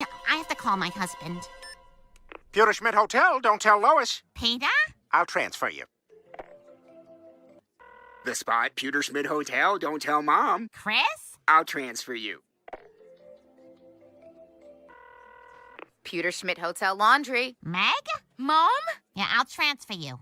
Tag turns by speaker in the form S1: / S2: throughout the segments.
S1: I have to call my husband.
S2: Pewter Schmidt Hotel, don't tell Lois.
S1: Peter?
S2: I'll transfer you.
S3: The spot, Pewter Schmidt Hotel, don't tell Mom.
S1: Chris?
S3: I'll transfer you.
S4: Pewter Schmidt Hotel Laundry.
S1: Meg?
S4: Mom?
S1: Yeah, I'll transfer you.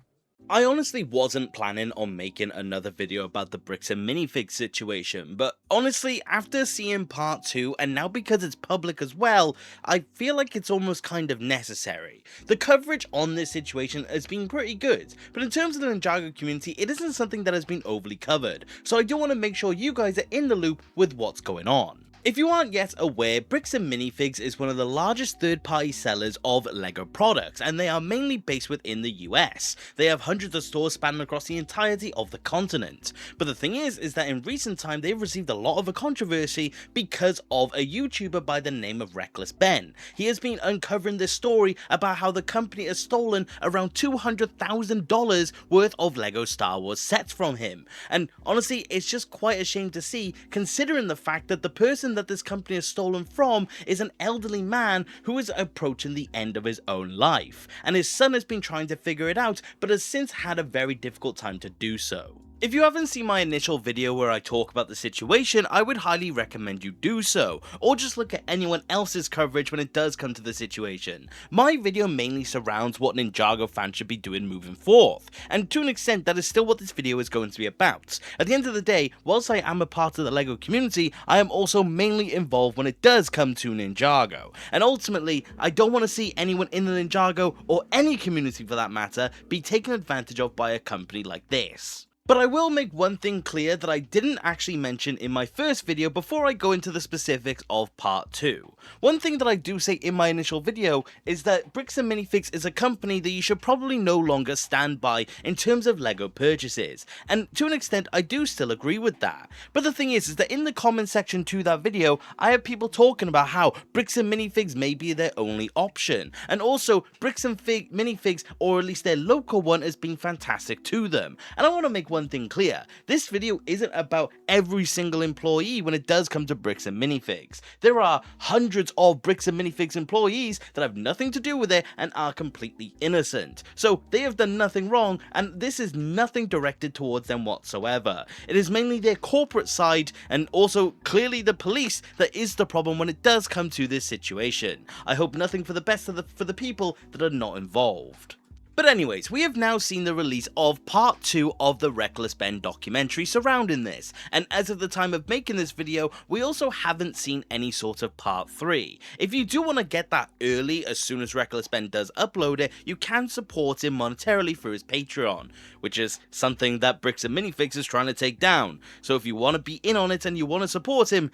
S5: I honestly wasn't planning on making another video about the bricks and minifigs situation, but honestly, after seeing part 2, and now because it's public as well, I feel like it's almost kind of necessary. The coverage on this situation has been pretty good, but in terms of the Ninjago community, it isn't something that has been overly covered, so I do want to make sure you guys are in the loop with what's going on. If you aren't yet aware, Bricks and Minifigs is one of the largest third-party sellers of LEGO products, and they are mainly based within the US. They have hundreds of stores spanning across the entirety of the continent. But the thing is that in recent time they've received a lot of a controversy because of a YouTuber by the name of Reckless Ben. He has been uncovering this story about how the company has stolen around $200,000 worth of LEGO Star Wars sets from him. And honestly, it's just quite a shame to see, considering the fact that the person that this company has stolen from is an elderly man who is approaching the end of his own life, and his son has been trying to figure it out but has since had a very difficult time to do so. If you haven't seen my initial video where I talk about the situation, I would highly recommend you do so, or just look at anyone else's coverage when it does come to the situation. My video mainly surrounds what Ninjago fans should be doing moving forth, and to an extent that is still what this video is going to be about. At the end of the day, whilst I am a part of the LEGO community, I am also mainly involved when it does come to Ninjago, and ultimately, I don't want to see anyone in the Ninjago, or any community for that matter, be taken advantage of by a company like this. But I will make one thing clear that I didn't actually mention in my first video before I go into the specifics of part 2. One thing that I do say in my initial video is that Bricks and Minifigs is a company that you should probably no longer stand by in terms of LEGO purchases, and to an extent I do still agree with that. But the thing is that in the comment section to that video, I have people talking about how Bricks and Minifigs may be their only option, and also Bricks and Minifigs, or at least their local one, has been fantastic to them. And I want to make one thing clear, this video isn't about every single employee when it does come to Bricks and Minifigs. There are hundreds of Bricks and Minifigs employees that have nothing to do with it and are completely innocent. So they have done nothing wrong, and this is nothing directed towards them whatsoever. It is mainly their corporate side and also clearly the police that is the problem when it does come to this situation. I hope nothing for the best for the people that are not involved. But anyways, we have now seen the release of part 2 of the Reckless Ben documentary surrounding this, and as of the time of making this video, we also haven't seen any sort of part 3. If you do want to get that early, as soon as Reckless Ben does upload it, you can support him monetarily through his Patreon, which is something that Bricks and Minifigs is trying to take down. So if you want to be in on it and you want to support him,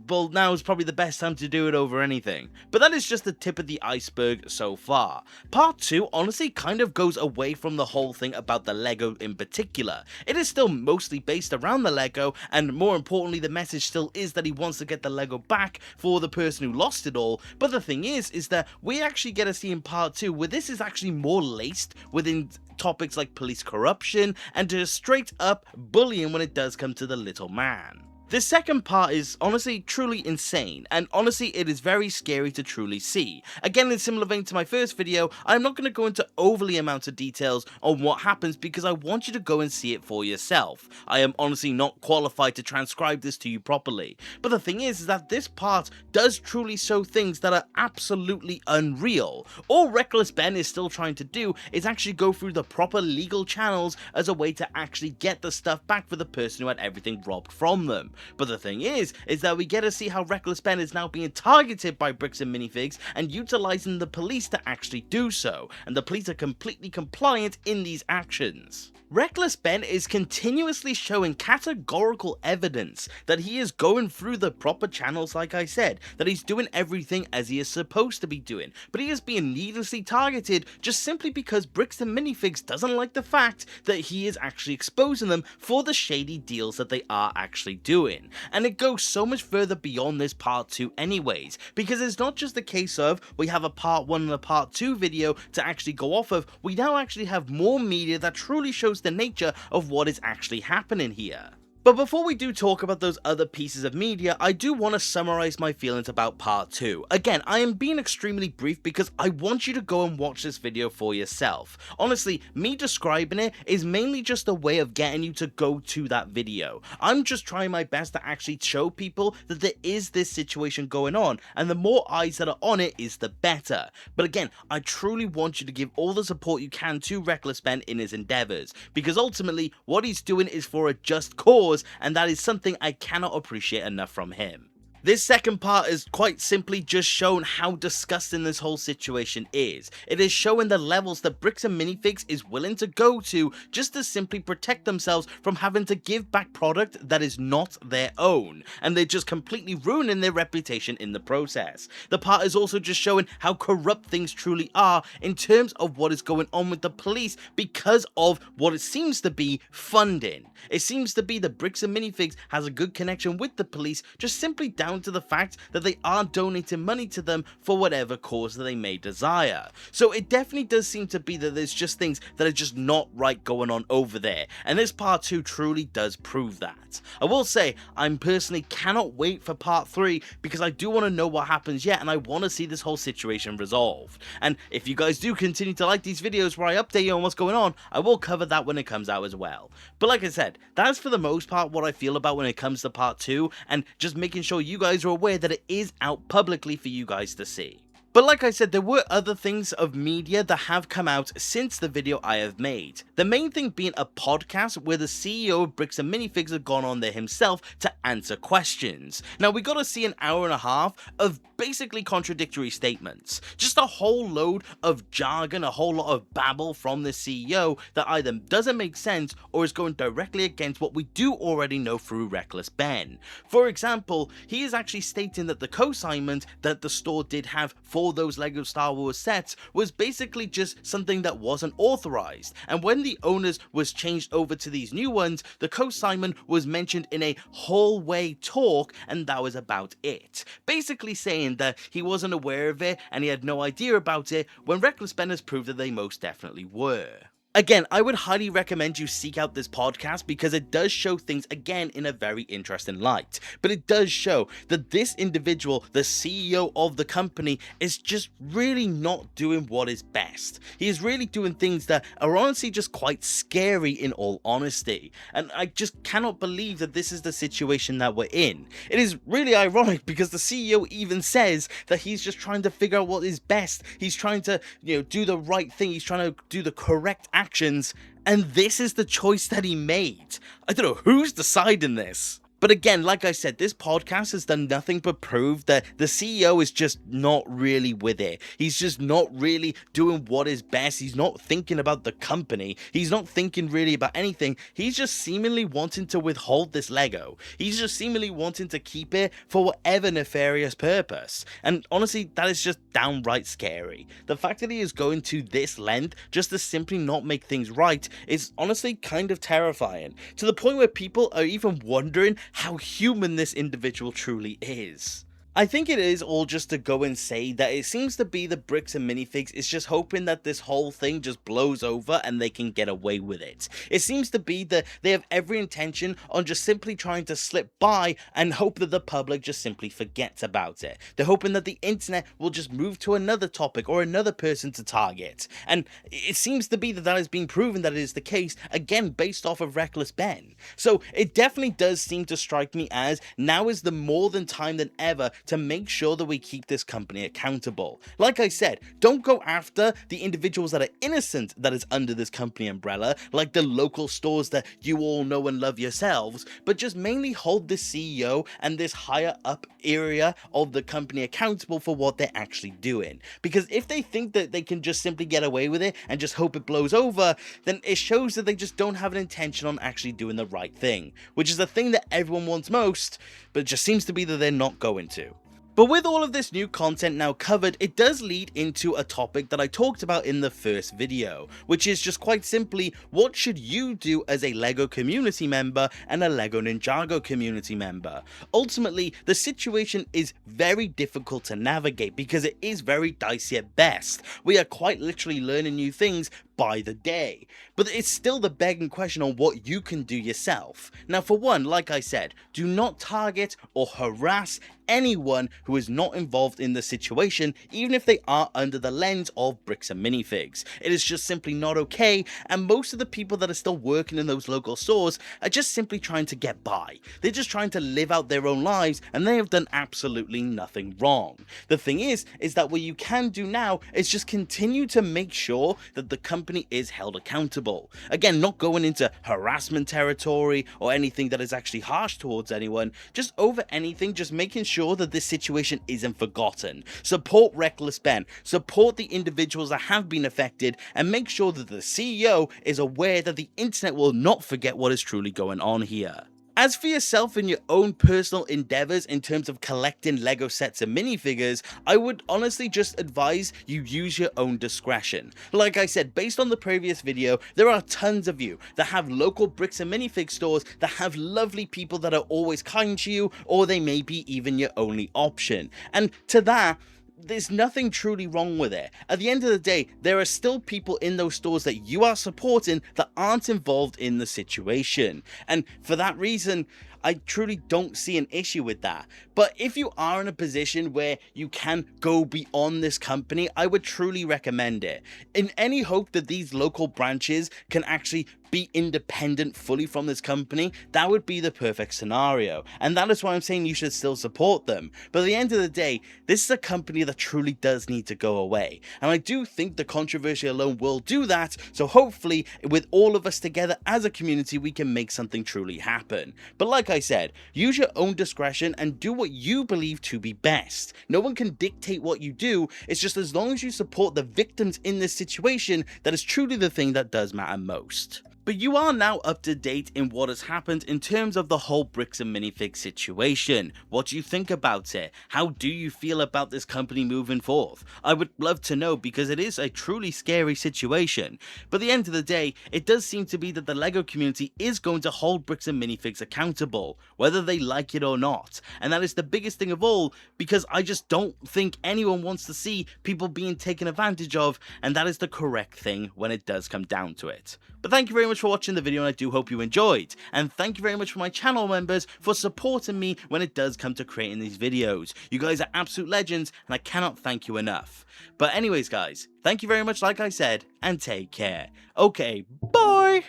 S5: well, now is probably the best time to do it over anything. But that is just the tip of the iceberg so far. Part 2 honestly kind of goes away from the whole thing about the LEGO in particular. It is still mostly based around the LEGO, and more importantly the message still is that he wants to get the LEGO back for the person who lost it all. But the thing is that we actually get to see in part 2 where this is actually more laced within topics like police corruption and just straight up bullying when it does come to the little man. This second part is honestly truly insane, and honestly it is very scary to truly see. Again, in similar vein to my first video, I'm not going to go into overly amounts of details on what happens because I want you to go and see it for yourself. I am honestly not qualified to transcribe this to you properly. But the thing is that this part does truly show things that are absolutely unreal. All Reckless Ben is still trying to do is actually go through the proper legal channels as a way to actually get the stuff back for the person who had everything robbed from them. But the thing is that we get to see how Reckless Ben is now being targeted by Bricks and Minifigs and utilizing the police to actually do so, and the police are completely compliant in these actions. Reckless Ben is continuously showing categorical evidence that he is going through the proper channels, like I said, that he's doing everything as he is supposed to be doing, but he is being needlessly targeted just simply because Bricks and Minifigs doesn't like the fact that he is actually exposing them for the shady deals that they are actually doing. And it goes so much further beyond this part 2 anyways, because it's not just the case of we have a part 1 and a part 2 video to actually go off of, we now actually have more media that truly shows the nature of what is actually happening here. But before we do talk about those other pieces of media, I do want to summarize my feelings about part 2. Again, I am being extremely brief because I want you to go and watch this video for yourself. Honestly, me describing it is mainly just a way of getting you to go to that video. I'm just trying my best to actually show people that there is this situation going on, and the more eyes that are on it is the better. But again, I truly want you to give all the support you can to Reckless Ben in his endeavors, because ultimately what he's doing is for a just cause, and that is something I cannot appreciate enough from him. This second part is quite simply just shown how disgusting this whole situation is. It is showing the levels that Bricks and Minifigs is willing to go to just to simply protect themselves from having to give back product that is not their own, and they're just completely ruining their reputation in the process. The part is also just showing how corrupt things truly are in terms of what is going on with the police because of what it seems to be funding. It seems to be that Bricks and Minifigs has a good connection with the police, just simply down to the fact that they are donating money to them for whatever cause that they may desire. So it definitely does seem to be that there's just things that are just not right going on over there, and this part 2 truly does prove that. I will say, I personally cannot wait for part 3 because I do want to know what happens yet, and I want to see this whole situation resolved. And if you guys do continue to like these videos where I update you on what's going on, I will cover that when it comes out as well. But like I said, that's for the most part what I feel about when it comes to part 2, and just making sure you guys are aware that it is out publicly for you guys to see. But like I said, there were other things of media that have come out since the video I have made. The main thing being a podcast where the CEO of Bricks and Minifigs had gone on there himself to answer questions. Now we got to see an hour and a half of basically contradictory statements. Just a whole load of jargon, a whole lot of babble from the CEO that either doesn't make sense or is going directly against what we do already know through Reckless Ben. For example, he is actually stating that the consignment that the store did have for those LEGO Star Wars sets was basically just something that wasn't authorized, and when the owners was changed over to these new ones, the consignment was mentioned in a hallway talk, and that was about it. Basically saying that he wasn't aware of it and he had no idea about it, when Reckless Ben has proved that they most definitely were. Again, I would highly recommend you seek out this podcast because it does show things again in a very interesting light. But it does show that this individual, the CEO of the company, is just really not doing what is best. He is really doing things that are honestly just quite scary in all honesty. And I just cannot believe that this is the situation that we're in. It is really ironic because the CEO even says that he's just trying to figure out what is best. He's trying to, do the right thing. He's trying to do the correct actions, and this is the choice that he made. I don't know who's deciding this. But again, like I said, this podcast has done nothing but prove that the CEO is just not really with it. He's just not really doing what is best. He's not thinking about the company. He's not thinking really about anything. He's just seemingly wanting to withhold this Lego. He's just seemingly wanting to keep it for whatever nefarious purpose. And honestly, that is just downright scary. The fact that he is going to this length just to simply not make things right is honestly kind of terrifying. To the point where people are even wondering how human this individual truly is. I think it is all just to go and say that it seems to be the Bricks and Minifigs is just hoping that this whole thing just blows over and they can get away with it. It seems to be that they have every intention on just simply trying to slip by and hope that the public just simply forgets about it. They're hoping that the internet will just move to another topic or another person to target. And it seems to be that that has been proven that it is the case, again based off of Reckless Ben. So it definitely does seem to strike me as now is the more than time than ever to make sure that we keep this company accountable. Like I said, don't go after the individuals that are innocent that is under this company umbrella, like the local stores that you all know and love yourselves, but just mainly hold the CEO and this higher up area of the company accountable for what they're actually doing. Because if they think that they can just simply get away with it and just hope it blows over, then it shows that they just don't have an intention on actually doing the right thing, which is the thing that everyone wants most, but it just seems to be that they're not going to. But with all of this new content now covered, it does lead into a topic that I talked about in the first video, which is just quite simply, what should you do as a LEGO community member and a LEGO Ninjago community member? Ultimately, the situation is very difficult to navigate because it is very dicey at best. We are quite literally learning new things by the day. But it's still the begging question on what you can do yourself. Now for one, like I said, do not target or harass anyone who is not involved in the situation, even if they are under the lens of Bricks and Minifigs. It is just simply not okay, and most of the people that are still working in those local stores are just simply trying to get by. They're just trying to live out their own lives, and they have done absolutely nothing wrong. The thing is that what you can do now is just continue to make sure that the company is held accountable. Again, not going into harassment territory or anything that is actually harsh towards anyone, just over anything, just making sure that this situation isn't forgotten. Support Reckless Ben, support the individuals that have been affected, and make sure that the CEO is aware that the internet will not forget what is truly going on here. As for yourself and your own personal endeavors in terms of collecting Lego sets and minifigures, I would honestly just advise you use your own discretion. Like I said, based on the previous video, there are tons of you that have local bricks and minifig stores that have lovely people that are always kind to you, or they may be even your only option. And to that, there's nothing truly wrong with it. At the end of the day, there are still people in those stores that you are supporting that aren't involved in the situation. And for that reason, I truly don't see an issue with that. But if you are in a position where you can go beyond this company, I would truly recommend it. In any hope that these local branches can actually be independent fully from this company, that would be the perfect scenario. And that is why I'm saying you should still support them. But at the end of the day, this is a company that truly does need to go away. And I do think the controversy alone will do that. So hopefully, with all of us together as a community, we can make something truly happen. But like I said, use your own discretion and do what you believe to be best. No one can dictate what you do. It's just as long as you support the victims in this situation, that is truly the thing that does matter most. But you are now up to date in what has happened in terms of the whole Bricks and Minifigs situation. What do you think about it? How do you feel about this company moving forth? I would love to know, because it is a truly scary situation. But at the end of the day, it does seem to be that the LEGO community is going to hold Bricks and Minifigs accountable, whether they like it or not. And that is the biggest thing of all, because I just don't think anyone wants to see people being taken advantage of, and that is the correct thing when it does come down to it. But thank you very much for watching the video, and I do hope you enjoyed. And thank you very much for my channel members for supporting me when it does come to creating these videos. You guys are absolute legends, and I cannot thank you enough. But anyways guys, thank you very much like I said, and take care. Okay, bye!